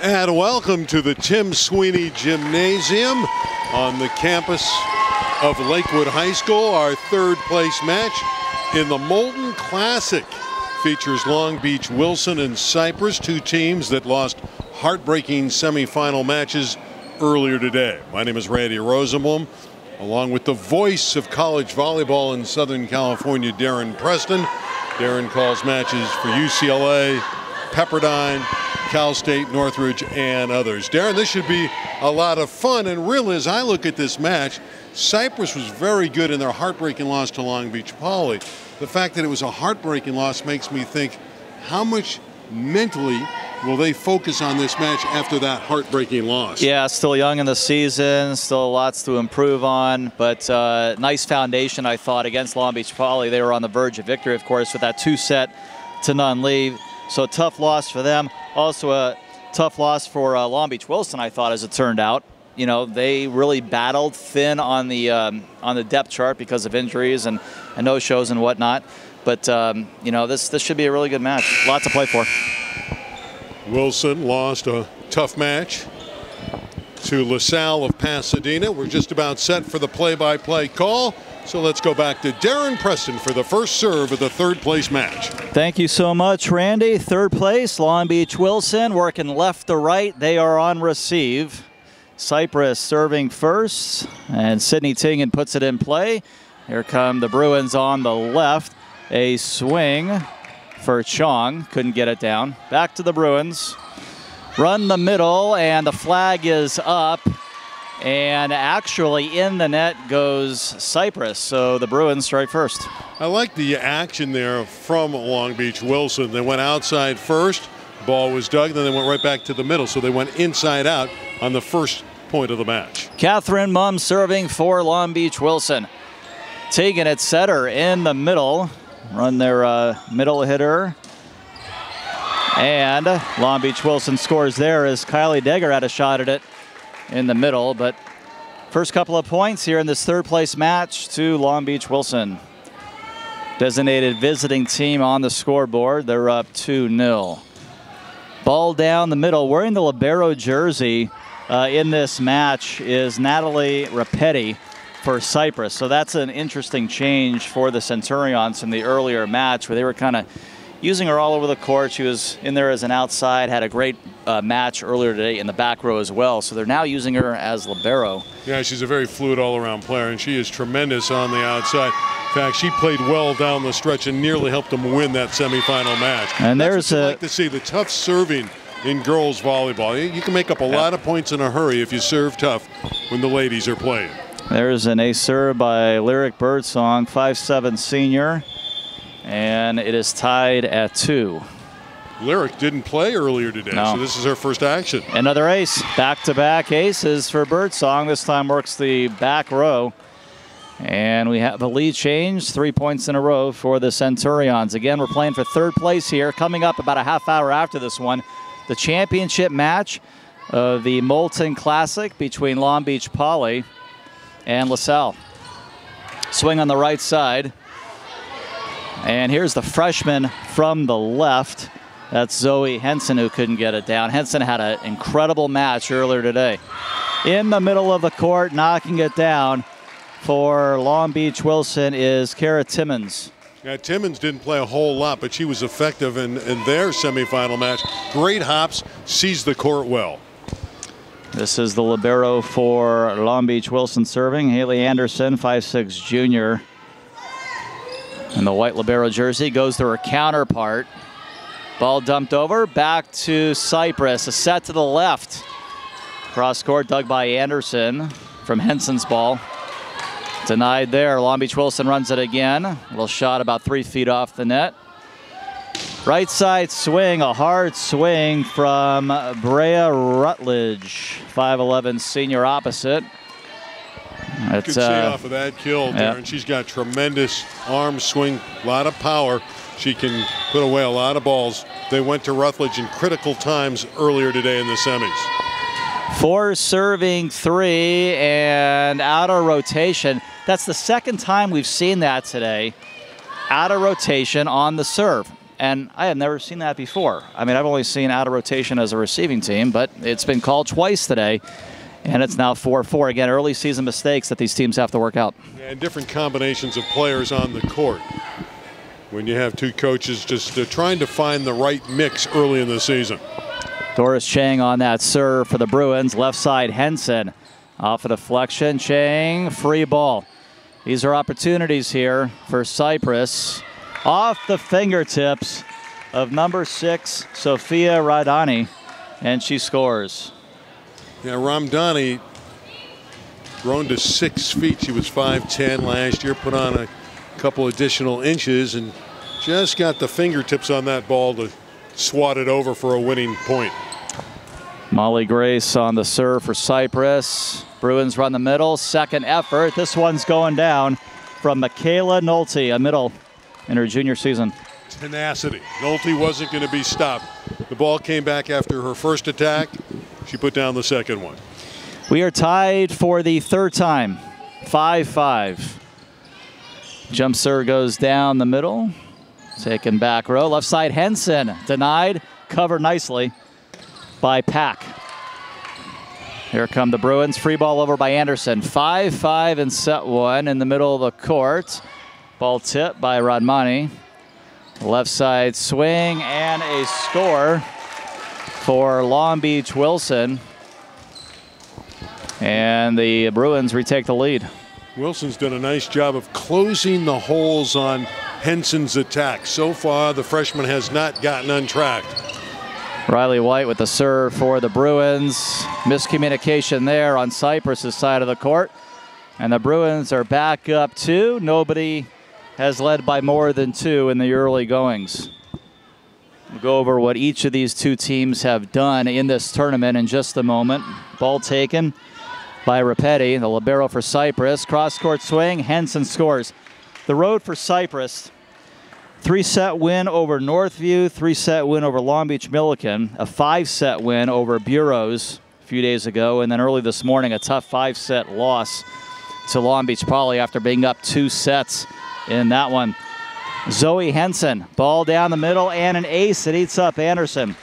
And welcome to the Tim Sweeney Gymnasium on the campus of Lakewood High School. Our third place match in the Molten Classic features Long Beach Wilson and Cypress, two teams that lost heartbreaking semifinal matches earlier today. My name is Randy Rosenblum, along with the voice of college volleyball in Southern California, Darren Preston. Darren calls matches for UCLA, Pepperdine, Cal State, Northridge, and others. Darren, this should be a lot of fun. And really, as I look at this match, Cypress was very good in their heartbreaking loss to Long Beach Poly. The fact that it was a heartbreaking loss makes me think, how much mentally will they focus on this match after that heartbreaking loss? Yeah, still young in the season, still lots to improve on, but nice foundation, I thought, against Long Beach Poly. They were on the verge of victory, of course, with that 2-set-to-none lead. So tough loss for them. Also a tough loss for Long Beach Wilson, I thought, as it turned out. You know, they really battled thin on the depth chart because of injuries and no-shows and whatnot. But, you know, this should be a really good match. Lots to play for. Wilson lost a tough match to LaSalle of Pasadena. We're just about set for the play-by-play call. So let's go back to Darren Preston for the first serve of the third place match. Thank you so much, Randy. Third place, Long Beach Wilson working left to right. They are on receive. Cypress serving first, and Sydney Tingen puts it in play. Here come the Bruins on the left. A swing for Chong, couldn't get it down. Back to the Bruins. Run the middle, and the flag is up. And actually in the net goes Cypress, so the Bruins strike first. I like the action there from Long Beach Wilson. They went outside first, ball was dug, then they went right back to the middle, so they went inside out on the first point of the match. Catherine Mumm serving for Long Beach Wilson. Taking it setter in the middle. Run their middle hitter. And Long Beach Wilson scores there as Kylie Degger had a shot at it in the middle, but first couple of points here in this third place match to Long Beach Wilson. Designated visiting team on the scoreboard. They're up 2-0. Ball down the middle. Wearing the libero jersey in this match is Natalie Rapetti for Cypress. So that's an interesting change for the Centurions from the earlier match where they were kind of using her all over the court. She was in there as an outside, had a great match earlier today in the back row as well. So they're now using her as libero. Yeah, she's a very fluid all-around player, and she is tremendous on the outside. In fact, she played well down the stretch and nearly helped them win that semifinal match. And that's what you like to see, the tough serving in girls volleyball. You can make up a lot of points in a hurry if you serve tough when the ladies are playing. There's an ace serve by Lyric Birdsong, 5'7" senior. And it is tied at 2. Lyric didn't play earlier today, so this is her first action. Another ace. Back-to-back aces for Birdsong. This time works the back row. And we have a lead change, 3 points in a row for the Centurions. Again, we're playing for third place here. Coming up about a half hour after this one, the championship match of the Molten Classic between Long Beach Poly and LaSalle. Swing on the right side. And here's the freshman from the left. That's Zoe Henson, who couldn't get it down. Henson had an incredible match earlier today. In the middle of the court, knocking it down for Long Beach Wilson is Kara Timmons. Yeah, Timmons didn't play a whole lot, but she was effective in their semifinal match. Great hops, sees the court well. This is the libero for Long Beach Wilson serving. Haley Anderson, 5'6" junior. And the white libero jersey goes to her counterpart. Ball dumped over, back to Cypress. A set to the left. Cross court dug by Anderson from Henson's ball. Denied there. Long Beach Wilson runs it again. A little shot about 3 feet off the net. Right side swing, a hard swing from Brea Rutledge, 5'11" senior opposite. You can see off of that kill, Darren. She's got tremendous arm swing, a lot of power. She can put away a lot of balls. They went to Rutledge in critical times earlier today in the semis. 4 serving 3 and out of rotation. That's the second time we've seen that today. Out of rotation on the serve. and I had never seen that before. I mean, I've only seen out of rotation as a receiving team, but it's been called twice today, and it's now 4-4. Again, early season mistakes that these teams have to work out. And different combinations of players on the court. When you have two coaches just trying to find the right mix early in the season. Doris Chang on that serve for the Bruins. Left side, Henson. Off a deflection, Chang, free ball. These are opportunities here for Cypress. Off the fingertips of number 6, Sophia Radani, and she scores. Yeah, Ramdani, grown to 6 feet. She was 5'10" last year, put on a couple additional inches, and just got the fingertips on that ball to swat it over for a winning point. Molly Grace on the serve for Cypress. Bruins run the middle, second effort. This one's going down from Michaela Nolte, a middle in her junior season. Tenacity. Nolte wasn't going to be stopped. The ball came back after her first attack. She put down the second one. We are tied for the third time, 5-5. Jump serve goes down the middle. Taken back row. Left side, Henson. Denied. Covered nicely by Pack. Here come the Bruins. Free ball over by Anderson. 5-5 in set one in the middle of the court. Ball tipped by Radmani. Left side swing and a score for Long Beach Wilson. And the Bruins retake the lead. Wilson's done a nice job of closing the holes on Henson's attack. So far, the freshman has not gotten untracked. Riley White with the serve for the Bruins. Miscommunication there on Cypress's side of the court. And the Bruins are back up 2. Nobody has led by more than 2 in the early goings. We'll go over what each of these two teams have done in this tournament in just a moment. Ball taken by Rapetti, the libero for Cypress. Cross-court swing, Henson scores. The road for Cypress. 3-set win over Northview, 3-set win over Long Beach Millikan, a 5-set win over Bureaus a few days ago, and then early this morning a tough 5-set loss to Long Beach Poly after being up 2 sets in that one. Zoe Henson, ball down the middle and an ace. It eats up Anderson.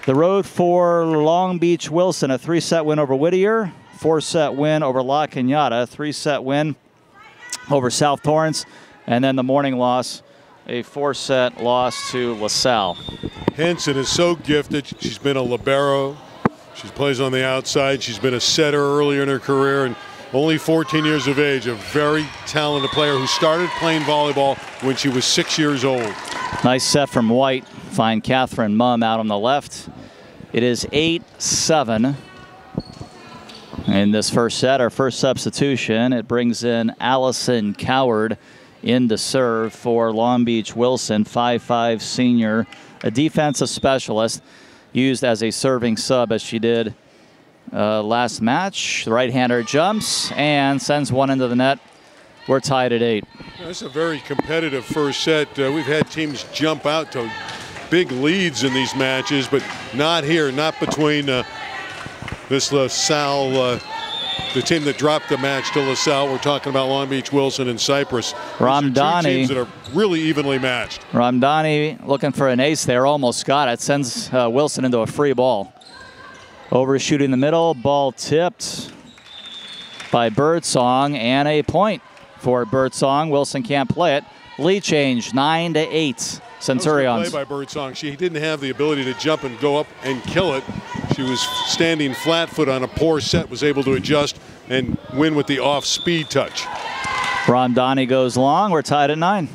The road for Long Beach Wilson, a 3-set win over Whittier, 4-set win over La Cañada, 3-set win over South Torrance, and then the morning loss, a 4-set loss to LaSalle. Henson is so gifted. She's been a libero. She plays on the outside. She's been a setter earlier in her career, and only 14 years of age, a very talented player who started playing volleyball when she was 6 years old. Nice set from White. Find Catherine Mumm out on the left. It is 8-7 in this first set. Our first substitution, it brings in Allison Coward in to serve for Long Beach Wilson, 5'5" senior, a defensive specialist, used as a serving sub as she did last match. The right-hander jumps and sends one into the net. We're tied at 8. That's a very competitive first set. We've had teams jump out to big leads in these matches, but not here, not between this LaSalle, the team that dropped the match to LaSalle. We're talking about Long Beach Wilson and Cypress. Ramdani, two teams that are really evenly matched. Ramdani looking for an ace there, almost got it. Sends Wilson into a free ball. Overshooting the middle, ball tipped by Birdsong, and a point for Birdsong. Wilson can't play it. Lead change, 9-8. Centurions. Play by Birdsong. She didn't have the ability to jump and go up and kill it. She was standing flat foot on a poor set, was able to adjust and win with the off-speed touch. Ramdani goes long. We're tied at 9.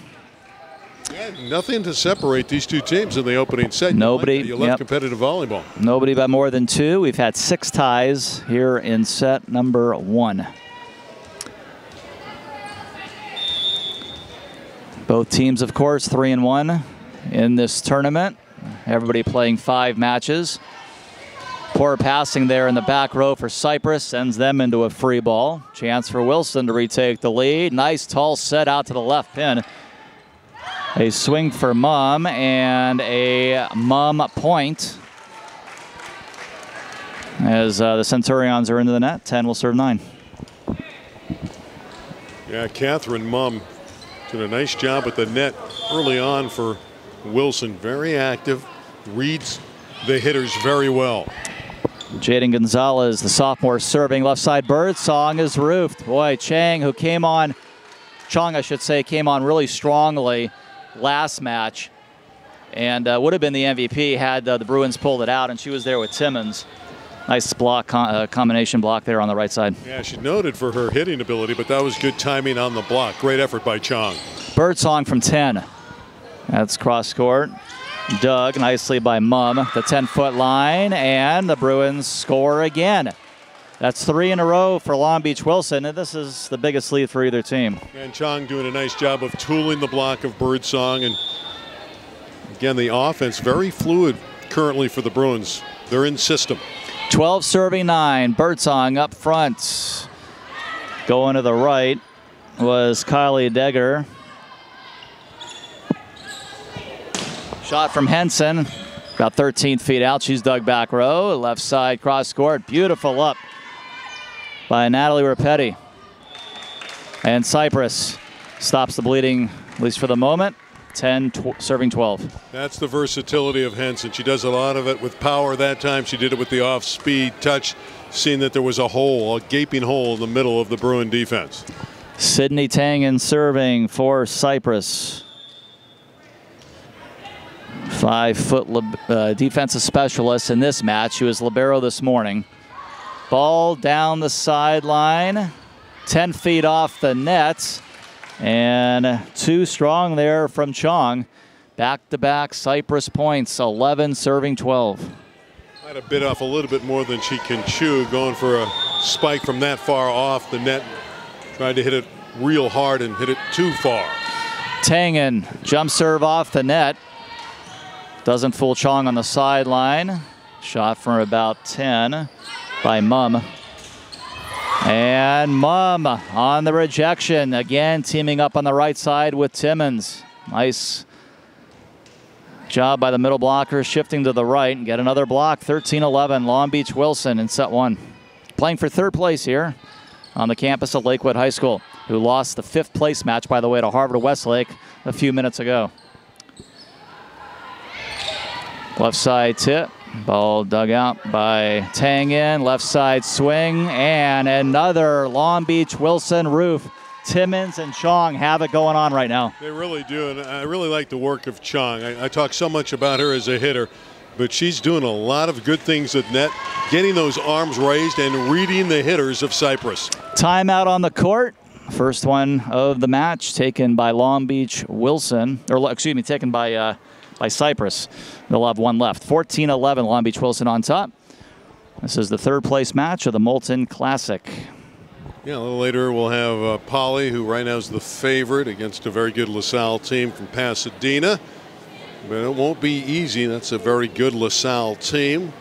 Yeah, nothing to separate these two teams in the opening set. Nobody. You love competitive volleyball. Nobody by more than 2. We've had 6 ties here in set number 1. Both teams, of course, 3-1 in this tournament. Everybody playing 5 matches. Poor passing there in the back row for Cypress, sends them into a free ball. Chance for Wilson to retake the lead. Nice tall set out to the left pin. A swing for Mumm and a Mumm point. As the Centurions are into the net, 10 will serve 9. Yeah, Catherine Mumm did a nice job at the net early on for Wilson very active, reads the hitters very well. Jaden Gonzalez, the sophomore, serving left side. Birdsong is roofed. Boy, Chang, who came on, Chong, I should say, came on really strongly last match and would have been the MVP had the Bruins pulled it out, and she was there with Timmons. Nice block, combination block there on the right side. Yeah, she's noted for her hitting ability, but that was good timing on the block. Great effort by Chong. Birdsong from 10. That's cross court. Dug nicely by Mum, the 10-foot line, and the Bruins score again. That's 3 in a row for Long Beach Wilson, and this is the biggest lead for either team. And Chong doing a nice job of tooling the block of Birdsong, and again, the offense very fluid currently for the Bruins. They're in system. 12 serving 9. Birdsong up front. Going to the right was Kylie Degger. Shot from Henson, about 13 feet out. She's dug back row, left side cross court. Beautiful up by Natalie Rapetti. And Cypress stops the bleeding, at least for the moment. 10, serving 12. That's the versatility of Henson. She does a lot of it with power. That time she did it with the off-speed touch, seeing that there was a hole, a gaping hole in the middle of the Bruin defense. Sydney Tangen serving for Cypress. 5-foot defensive specialist in this match. She was libero this morning. Ball down the sideline, 10 feet off the net, and too strong there from Chong. Back-to-back Cypress points, 11 serving 12. Might have bit off a little bit more than she can chew, going for a spike from that far off the net. Tried to hit it real hard and hit it too far. Tangen, jump serve off the net. Doesn't fool Chong on the sideline. Shot from about 10 by Mum. And Mum on the rejection. Again, teaming up on the right side with Timmons. Nice job by the middle blocker, shifting to the right and get another block. 13-11, Long Beach Wilson in set 1. Playing for 3rd place here on the campus of Lakewood High School, who lost the 5th place match, by the way, to Harvard-Westlake a few minutes ago. Left side tip, ball dug out by Tangen, left side swing, and another Long Beach Wilson roof. Timmons and Chong have it going on right now. They really do, and I really like the work of Chong. I talk so much about her as a hitter, but she's doing a lot of good things at net, getting those arms raised and reading the hitters of Cypress. Timeout on the court. First one of the match taken by Long Beach Wilson, or excuse me, taken by Cypress. They'll have one left. 14-11, Long Beach Wilson on top. This is the 3rd place match of the Molten Classic. Yeah, a little later we'll have Polly, who right now is the favorite against a very good LaSalle team from Pasadena. But it won't be easy. That's a very good LaSalle team.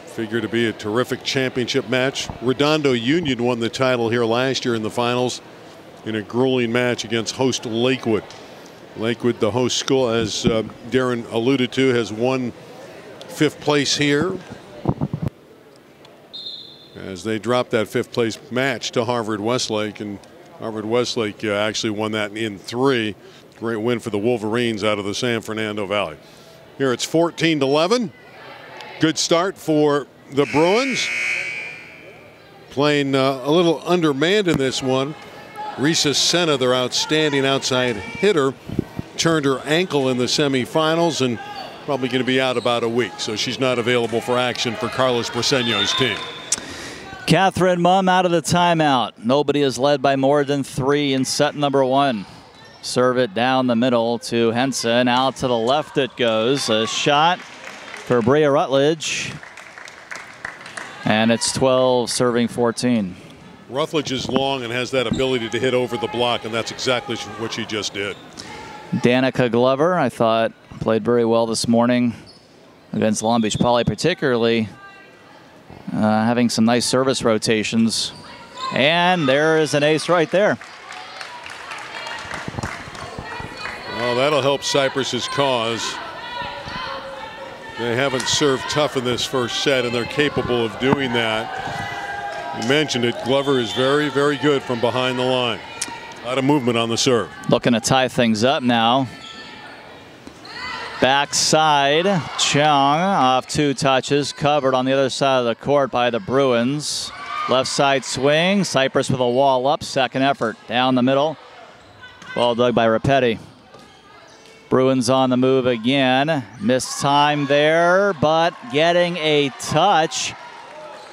Figure to be a terrific championship match. Redondo Union won the title here last year in the finals in a grueling match against host Lakewood. Lakewood, the host school, as Darren alluded to, has won 5th place here as they dropped that 5th place match to Harvard-Westlake, and Harvard-Westlake actually won that in 3. Great win for the Wolverines out of the San Fernando Valley. Here it's 14-11. Good start for the Bruins. Playing a little undermanned in this one. Risa Senna, their outstanding outside hitter, turned her ankle in the semifinals and probably going to be out about a week. So she's not available for action for Carlos Briseño's team. Catherine Mum out of the timeout. Nobody is led by more than 3 in set number 1. Serve it down the middle to Henson. Out to the left it goes. A shot for Bria Rutledge. And it's 12 serving 14. Rutledge is long and has that ability to hit over the block, and that's exactly what she just did. Danica Glover, I thought, played very well this morning against Long Beach Poly, particularly having some nice service rotations. And there is an ace right there. Well, that'll help Cypress's cause. They haven't served tough in this first set, and they're capable of doing that. You mentioned it, Glover is very, very good from behind the line. A lot of movement on the serve. Looking to tie things up now. Backside, Chung off 2 touches, covered on the other side of the court by the Bruins. Left side swing, Cypress with a wall up, second effort. Down the middle, ball dug by Rapetti. Bruins on the move again. Missed time there, but getting a touch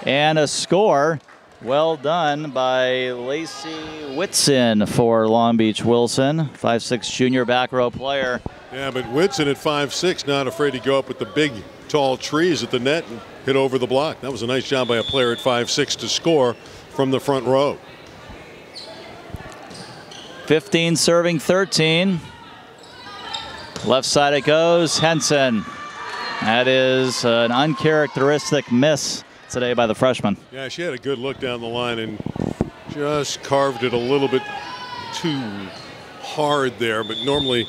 and a score. Well done by Lacey Whitson for Long Beach Wilson. 5'6" junior back row player. Yeah, but Whitson at 5'6", not afraid to go up with the big, tall trees at the net and hit over the block. That was a nice job by a player at 5'6" to score from the front row. 15 serving 13. Left side it goes, Henson. That is an uncharacteristic miss today by the freshman. Yeah, she had a good look down the line and just carved it a little bit too hard there, but normally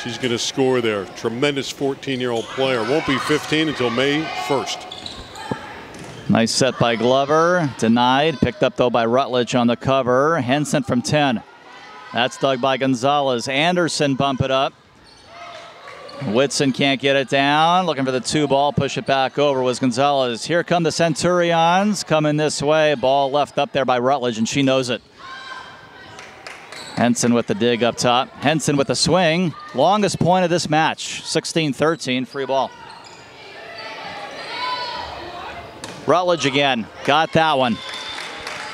she's going to score there. Tremendous 14-year-old player. Won't be 15 until May 1st. Nice set by Glover. Denied. Picked up, though, by Rutledge on the cover. Henson from 10. That's dug by Gonzalez. Anderson bump it up. Whitson can't get it down. Looking for the 2-ball. Push it back over was Gonzalez. Here come the Centurions coming this way. Ball left up there by Rutledge, and she knows it. Henson with the dig up top. Henson with the swing. Longest point of this match. 16-13. Free ball. Rutledge again. Got that one.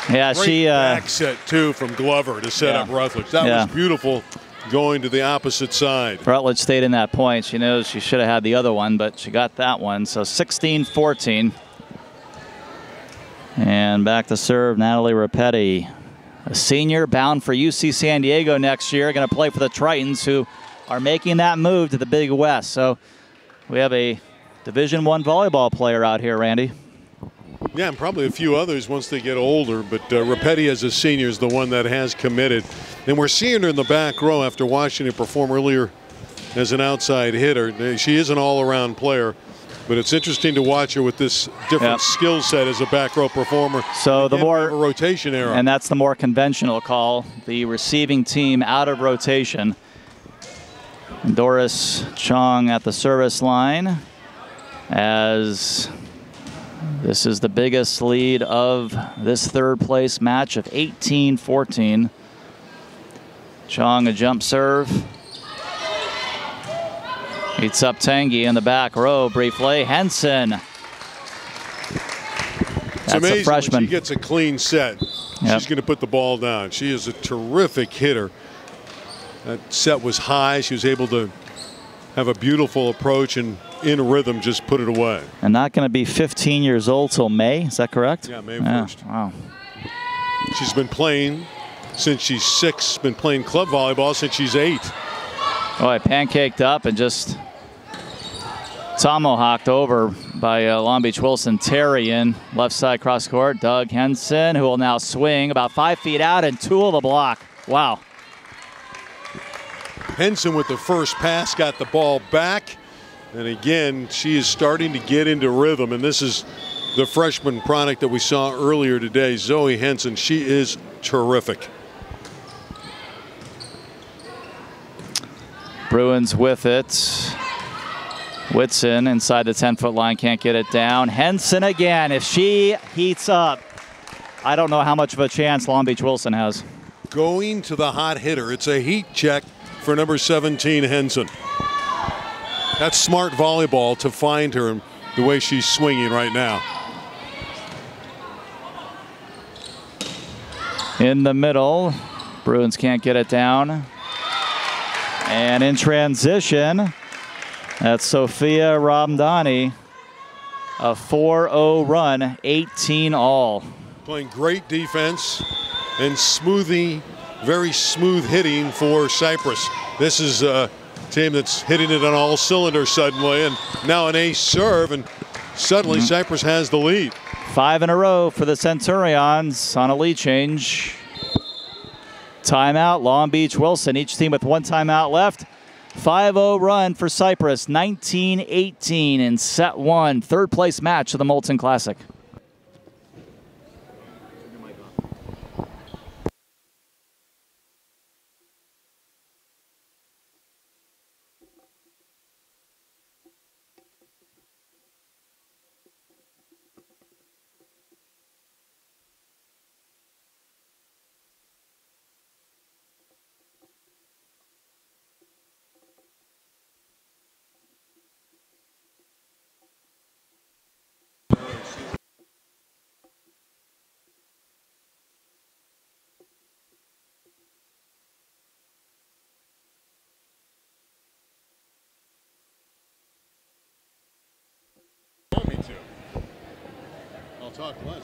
Yeah, Great she. Back set, too, from Glover to set up Rutledge. That was beautiful. Going to the opposite side. Rutledge stayed in that point. She knows she should have had the other one, but she got that one. So 16-14. And back to serve Natalie Rapetti, a senior bound for UC San Diego next year. Going to play for the Tritons, who are making that move to the Big West. So we have a Division I volleyball player out here, Randy. Yeah, and probably a few others once they get older, but Rapetti as a senior is the one that has committed. And we're seeing her in the back row after watching her perform earlier as an outside hitter. She is an all-around player, but it's interesting to watch her with this different skill set as a back row performer. So the more rotation error. And that's the more conventional call, the receiving team out of rotation. And Doris Chong at the service line as this is the biggest lead of this third place match of 18-14. Chong a jump serve. Beats up Tanguy in the back row briefly. Henson. It's amazing a freshman. When she gets a clean set. She's going to put the ball down. She is a terrific hitter. That set was high. She was able to have a beautiful approach and in rhythm just put it away. And not going to be 15 years old till May. Is that correct? Yeah, May 1st. Wow. She's been playing since she's 6. Been playing club volleyball since she's 8. Oh, I pancaked up and just tomahawked over by Long Beach Wilson. Terry in left side cross court. Doug Henson, who will now swing about 5 feet out and tool the block. Wow. Henson with the first pass got the ball back. And again, she is starting to get into rhythm. And this is the freshman product that we saw earlier today, Zoe Henson. She is terrific. Bruins with it. Whitson inside the 10-foot line, can't get it down. Henson again. If she heats up, I don't know how much of a chance Long Beach Wilson has. Going to the hot hitter. It's a heat check for number 17, Henson. That's smart volleyball to find her and the way she's swinging right now. In the middle, Bruins can't get it down. And in transition, that's Sophia Ramdani. A 4-0 run, 18 all. Playing great defense and very smooth hitting for Cypress. This is a team that's hitting it on all cylinders suddenly, and now an ace serve, and suddenly Cypress has the lead. 5 in a row for the Centurions on a lead change. Timeout, Long Beach Wilson, each team with 1 timeout left. 5-0 run for Cypress, 19-18 in set 1, third place match of the Molten Classic. talk less.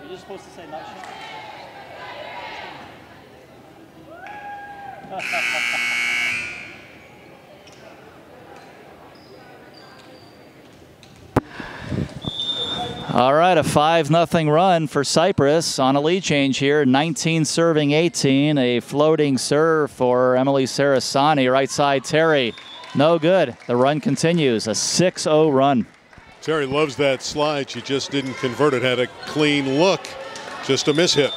You're just supposed to say nice shot. All right, a 5-0 run for Cypress on a lead change here. 19 serving 18. A floating serve for Emily Sarasani. Right side, Terry. No good. The run continues. A 6-0 run. Terry loves that slide. She just didn't convert it. Had a clean look. Just a mishit.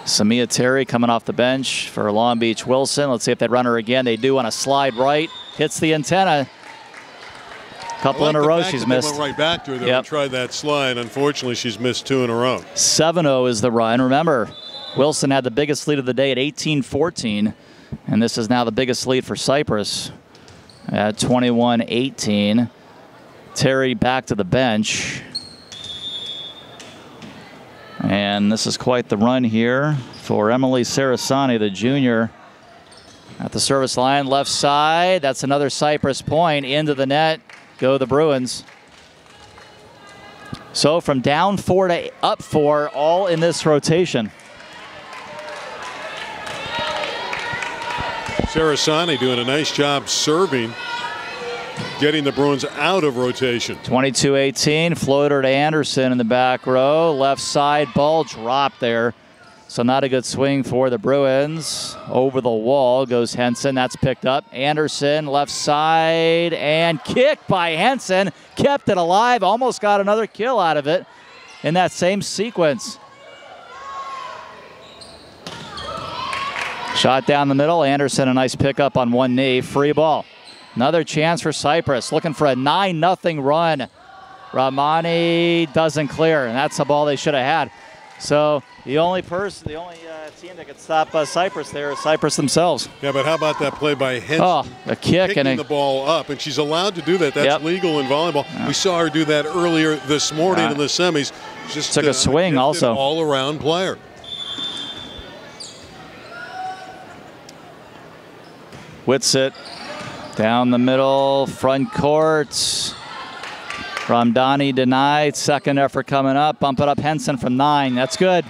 Samia Terry coming off the bench for Long Beach Wilson. Let's see if they run her again. They do on a slide right. Hits the antenna. Couple in a row she's missed. Went right back to her there and tried that slide. Unfortunately, she's missed 2 in a row. 7-0 is the run. Remember, Wilson had the biggest lead of the day at 18-14, and this is now the biggest lead for Cypress at 21-18. Terry back to the bench. And this is quite the run here for Emily Sarasani, the junior. At the service line, left side. That's another Cypress point into the net. Go the Bruins. So from down 4 to up 4, all in this rotation. Sarasani doing a nice job serving, getting the Bruins out of rotation. 22-18, floater to Anderson in the back row. Left side, ball dropped there. So not a good swing for the Bruins. Over the wall goes Henson. That's picked up. Anderson, left side, and kicked by Henson. Kept it alive. Almost got another kill out of it in that same sequence. Shot down the middle. Anderson, a nice pickup on one knee. Free ball. Another chance for Cypress. Looking for a 9-0 run. Ramani doesn't clear, and that's a ball they should have had. So the only team that could stop Cypress there is Cypress themselves. Yeah, but how about that play by Henson? Oh, a kick picking and the ball up, and she's allowed to do that. That's legal in volleyball. We saw her do that earlier this morning in the semis. Just took a swing also. All-around player. Whitsitt down the middle, front court. Ramdani denied. Second effort coming up. Bump it up Henson from 9. That's good.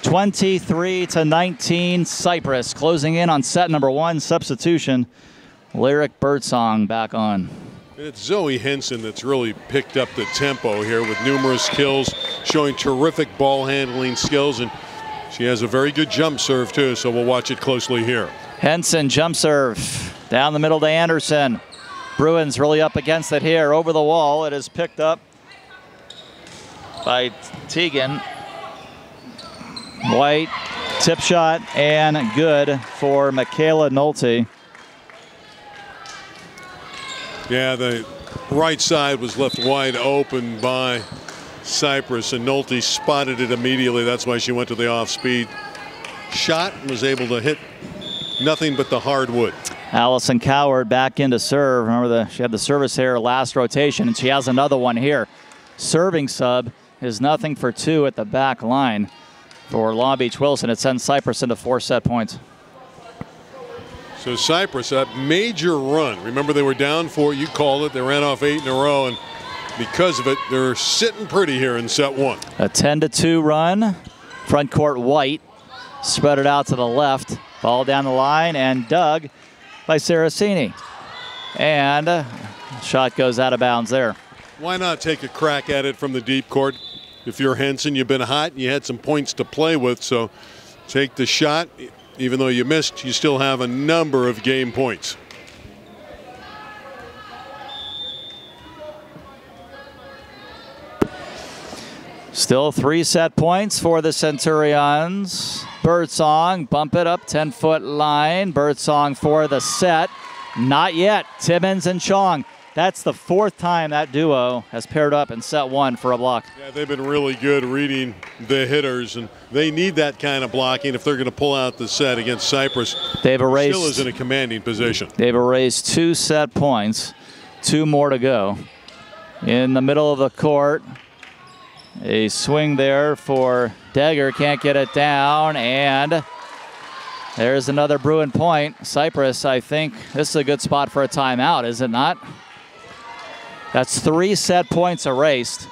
23-19 Cypress. Closing in on set number 1. Substitution. Lyric Birdsong back on. It's Zoe Henson that's really picked up the tempo here with numerous kills, showing terrific ball handling skills, and she has a very good jump serve too, so we'll watch it closely here. Henson jump serve. Down the middle to Anderson. Bruins really up against it here. Over the wall. It is picked up by Teagan. White, tip shot, and good for Michaela Nolte. Yeah, the right side was left wide open by Cypress, and Nolte spotted it immediately. That's why she went to the off-speed shot and was able to hit nothing but the hardwood. Allison Coward back into serve. Remember, she had the service here last rotation, and she has another one here. Serving sub is nothing for 2 at the back line for Long Beach Wilson. It sends Cypress into 4 set points. So Cypress, a major run. Remember, they were down 4. You called it. They ran off 8 in a row, and because of it, they're sitting pretty here in set 1. A 10-2 run. Front court White. Spread it out to the left. Ball down the line and dug by Saraceni. And shot goes out of bounds there. Why not take a crack at it from the deep court? If you're Henson, you've been hot and you had some points to play with, so take the shot. Even though you missed, you still have a number of game points. Still 3 set points for the Centurions. Birdsong, bump it up, 10-foot line. Birdsong for the set. Not yet. Timmons and Chong. That's the 4th time that duo has paired up in set 1 for a block. Yeah, they've been really good reading the hitters, and they need that kind of blocking if they're going to pull out the set against Cypress. They've erased, still is in a commanding position. They've erased 2 set points. 2 more to go. In the middle of the court, a swing there for Degger. Can't get it down, and there's another Bruin point. Cypress, I think this is a good spot for a timeout, is it not? That's 3 set points erased.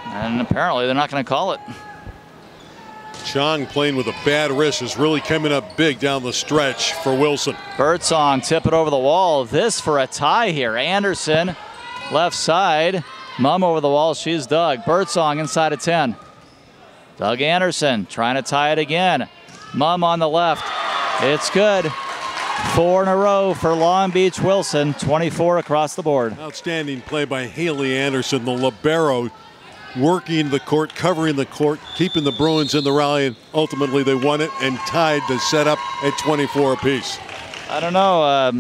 And apparently they're not going to call it. Chong playing with a bad wrist is really coming up big down the stretch for Wilson. Birdsong tip it over the wall. This for a tie here. Anderson, left side. Mumm over the wall. She's dug. Birdsong inside of 10. Doug Anderson trying to tie it again. Mumm on the left. It's good. 4 in a row for Long Beach Wilson. 24 across the board. Outstanding play by Haley Anderson, the libero, working the court, covering the court, keeping the Bruins in the rally, and ultimately they won it and tied to set up at 24 apiece. I don't know.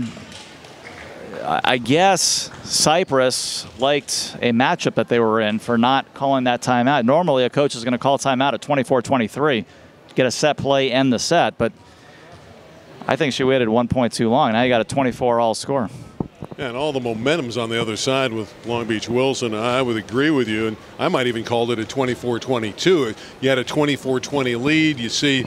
I guess Cypress liked a matchup that they were in for not calling that timeout. Normally a coach is going to call timeout at 24-23 to get a set play and the set, but I think she waited 1 point too long. Now you got a 24-all score. Yeah, and all the momentum's on the other side with Long Beach Wilson. I would agree with you, and I might even call it a 24-22. You had a 24-20 lead. You see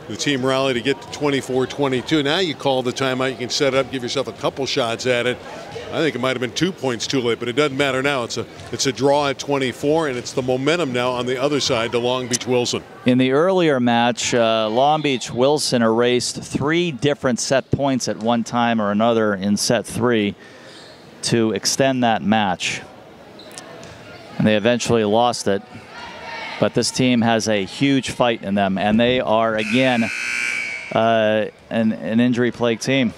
the team rally to get to 24-22. Now you call the timeout. You can set it up, give yourself a couple shots at it. I think it might have been 2 points too late, but it doesn't matter now. It's a draw at 24, and it's the momentum now on the other side to Long Beach Wilson. In the earlier match, Long Beach Wilson erased 3 different set points at one time or another in set 3 to extend that match. And they eventually lost it. But this team has a huge fight in them, and they are, again, an injury-plagued team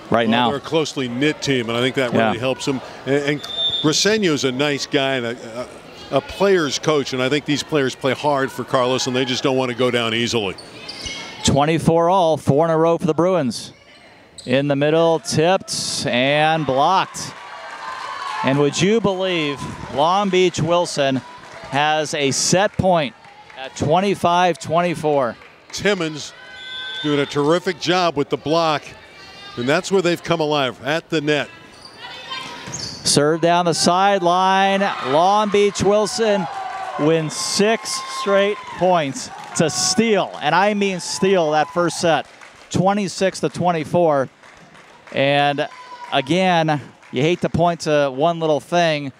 right now. They're a closely knit team, and I think that really helps them. And Griseno's a nice guy and a player's coach, and I think these players play hard for Carlos, and they just don't want to go down easily. 24-all, 4 in a row for the Bruins. In the middle, tipped and blocked. And would you believe Long Beach Wilson has a set point at 25-24. Timmons doing a terrific job with the block, and that's where they've come alive, at the net. Serve down the sideline. Long Beach Wilson wins 6 straight points to steal, and I mean steal that first set, 26-24. And again, you hate to point to one little thing,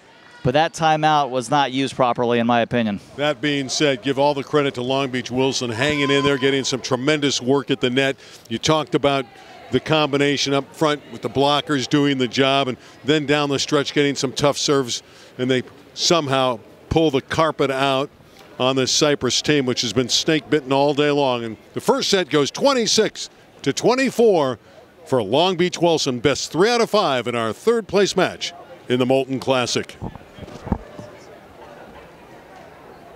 but that timeout was not used properly, in my opinion. That being said, give all the credit to Long Beach Wilson, hanging in there, getting some tremendous work at the net. You talked about the combination up front with the blockers doing the job, and then down the stretch getting some tough serves, and they somehow pull the carpet out on this Cypress team, which has been snake-bitten all day long. And the first set goes 26-24 for Long Beach Wilson. Best 3 out of 5 in our third-place match in the Molten Classic.